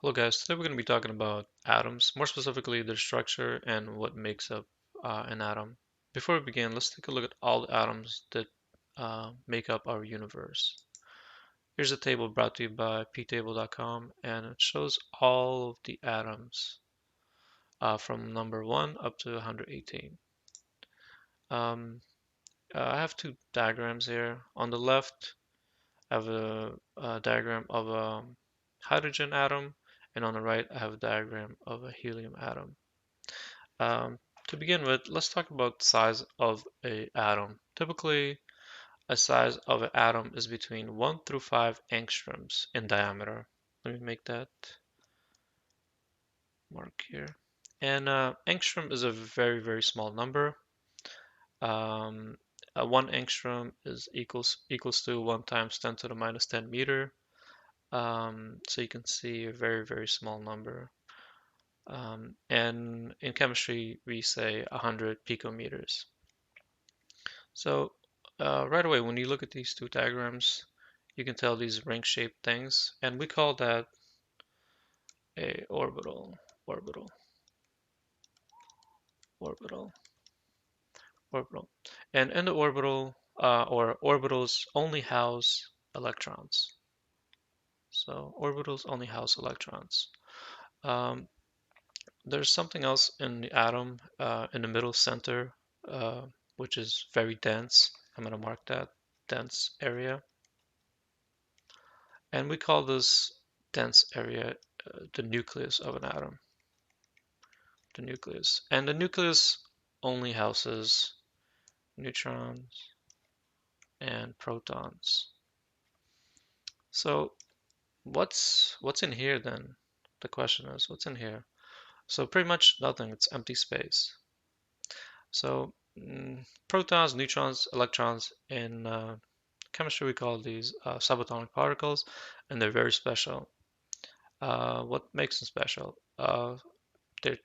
Hello guys, today we're going to be talking about atoms, more specifically their structure and what makes up an atom. Before we begin, let's take a look at all the atoms that make up our universe. Here's a table brought to you by ptable.com, and it shows all of the atoms from number 1 up to 118. Um, I have two diagrams here. On the left, I have a diagram of a hydrogen atom, and on the right, I have a diagram of a helium atom. To begin with, let's talk about the size of a atom. Typically, a size of an atom is between 1 through 5 angstroms in diameter. Let me make that mark here. And angstrom is a very, very small number. Um, 1 angstrom is equals to 1 times 10 to the minus 10 meter. So you can see a very, very small number. And in chemistry, we say 100 picometers. So right away, when you look at these two diagrams, you can tell these ring-shaped things, and we call that a orbital, orbital, orbital, orbital. And in the orbital, or orbitals only house electrons. So orbitals only house electrons. Um, there's something else in the atom, in the middle center, uh, which is very dense. I'm going to mark that dense area. And we call this dense area the nucleus of an atom. The nucleus. And the nucleus only houses neutrons and protons. So what's in here then? The question is, what's in here? So pretty much nothing, it's empty space. So protons, neutrons, electrons, in chemistry we call these subatomic particles, and they're very special. What makes them special? Their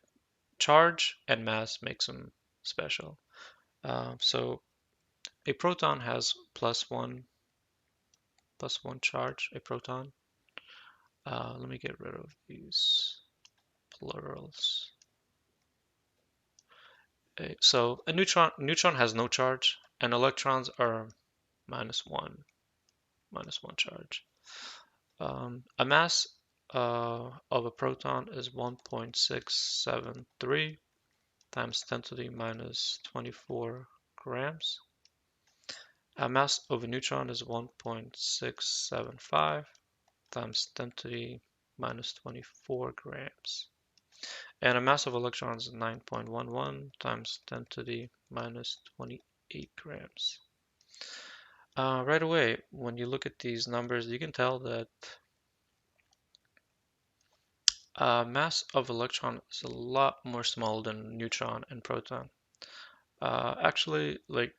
charge and mass makes them special. So a proton has plus one charge, a proton. Let me get rid of these plurals. So a neutron has no charge, and electrons are -1, -1 charge. A mass of a proton is 1.673 times 10 to the minus 24 grams. A mass of a neutron is 1.675 times 10 to the minus 24 grams. And a mass of electrons is 9.11 times 10 to the minus 28 grams. Right away, when you look at these numbers, you can tell that mass of electron is a lot more small than neutron and proton. Actually, like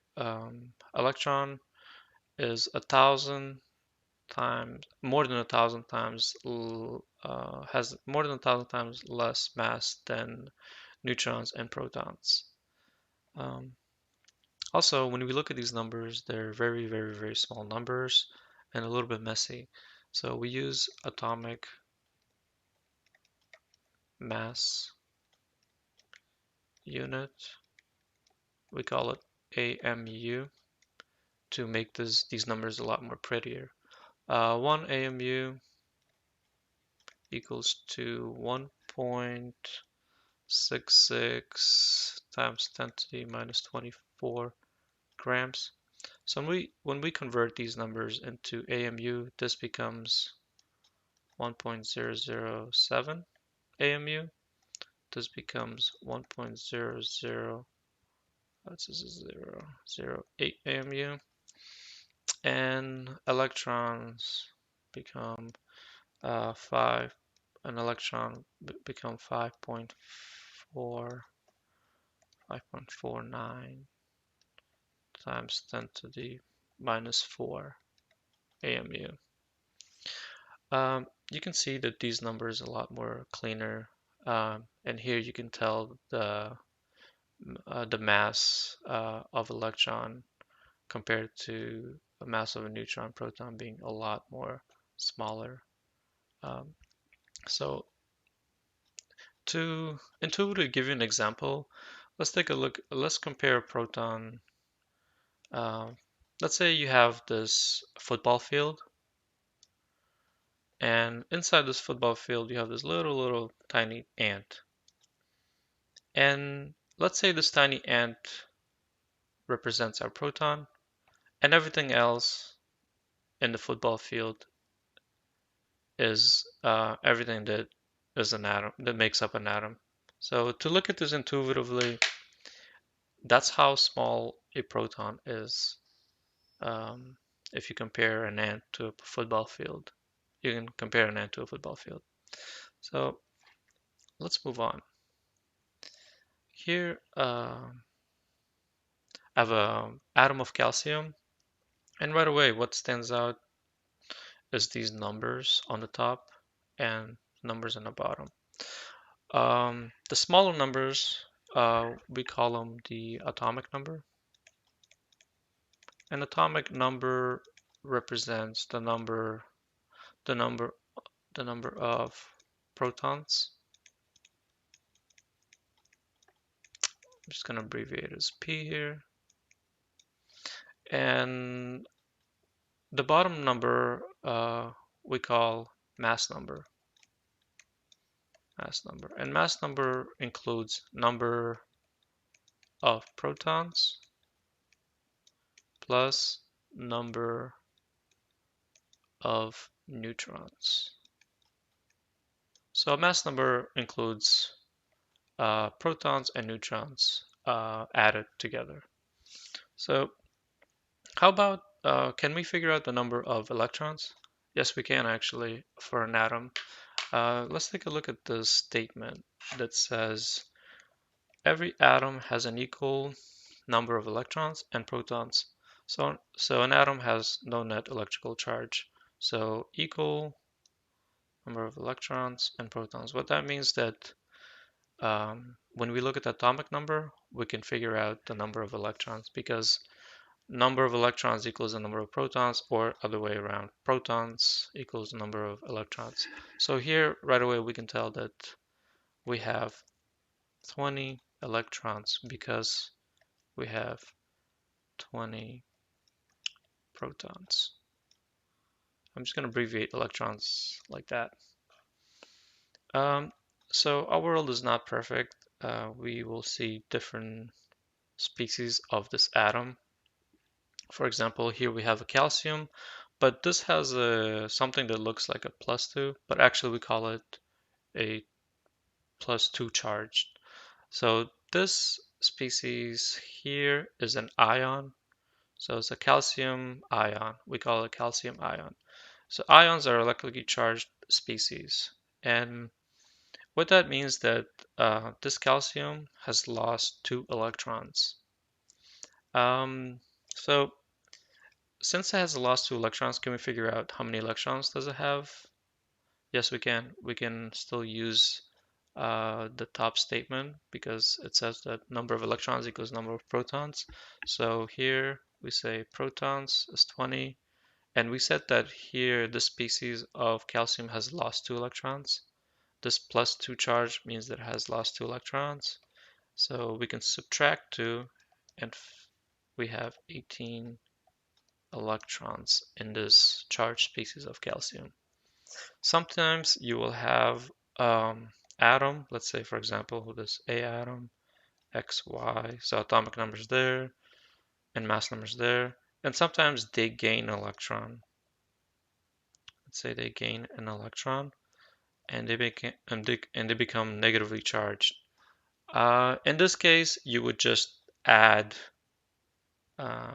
electron is 1,000 times, more than 1,000 times, has more than 1,000 times less mass than neutrons and protons. Um, Also, when we look at these numbers, they're very, very, very small numbers and a little bit messy. So we use atomic mass unit. We call it AMU to make these numbers a lot more prettier. 1 AMU equals to 1.66 times 10 to the minus 24 grams. So when we convert these numbers into AMU, this becomes 1.007 AMU. This becomes 1.0008 AMU. And electrons become 5. An electron become 5.49 times 10 to the minus 4 AMU. You can see that these numbers are a lot more cleaner, and here you can tell the mass of electron compared to the mass of a neutron proton being a lot more smaller. Um, So to give you an example, let's take a look. Let's compare a proton. Uh, let's say you have this football field, and inside this football field you have this little tiny ant. And let's say this tiny ant represents our proton, and everything else in the football field is everything that is an atom that makes up an atom. So to look at this intuitively, that's how small a proton is. Um, if you compare an ant to a football field, you can compare an ant to a football field. So let's move on. Here, I have an atom of calcium, and right away, what stands out is these numbers on the top and numbers on the bottom. The smaller numbers, we call them the atomic number. An atomic number represents the number, the number of protons. I'm just gonna abbreviate it as P here. And the bottom number we call mass number. Mass number. And mass number includes number of protons plus number of neutrons. So a mass number includes protons and neutrons added together. So how about, can we figure out the number of electrons? Yes, we can actually for an atom. Let's take a look at this statement that says every atom has an equal number of electrons and protons. So an atom has no net electrical charge. So equal number of electrons and protons. What that means that when we look at the atomic number, we can figure out the number of electrons because number of electrons equals the number of protons, or other way around, protons equals the number of electrons. So here, right away, we can tell that we have 20 electrons because we have 20 protons. I'm just going to abbreviate electrons like that. Um, so our world is not perfect. We will see different species of this atom. For example, here we have a calcium, but this has something that looks like a +2, but actually we call it a +2 charged. So this species here is an ion. So it's a calcium ion. We call it calcium ion. So ions are electrically charged species. And what that means that this calcium has lost 2 electrons. So since it has lost 2 electrons, can we figure out how many electrons does it have? Yes, we can. We can still use the top statement because it says that number of electrons equals number of protons. So here we say protons is 20, and we said that here this species of calcium has lost 2 electrons. This +2 charge means that it has lost 2 electrons. So we can subtract 2, and we have 18 electrons in this charged species of calcium. Sometimes you will have atom, let's say for example this A atom, X, Y, so atomic numbers there and mass numbers there, and sometimes they gain an electron. Let's say they gain an electron and they become negatively charged. In this case, you would just add 1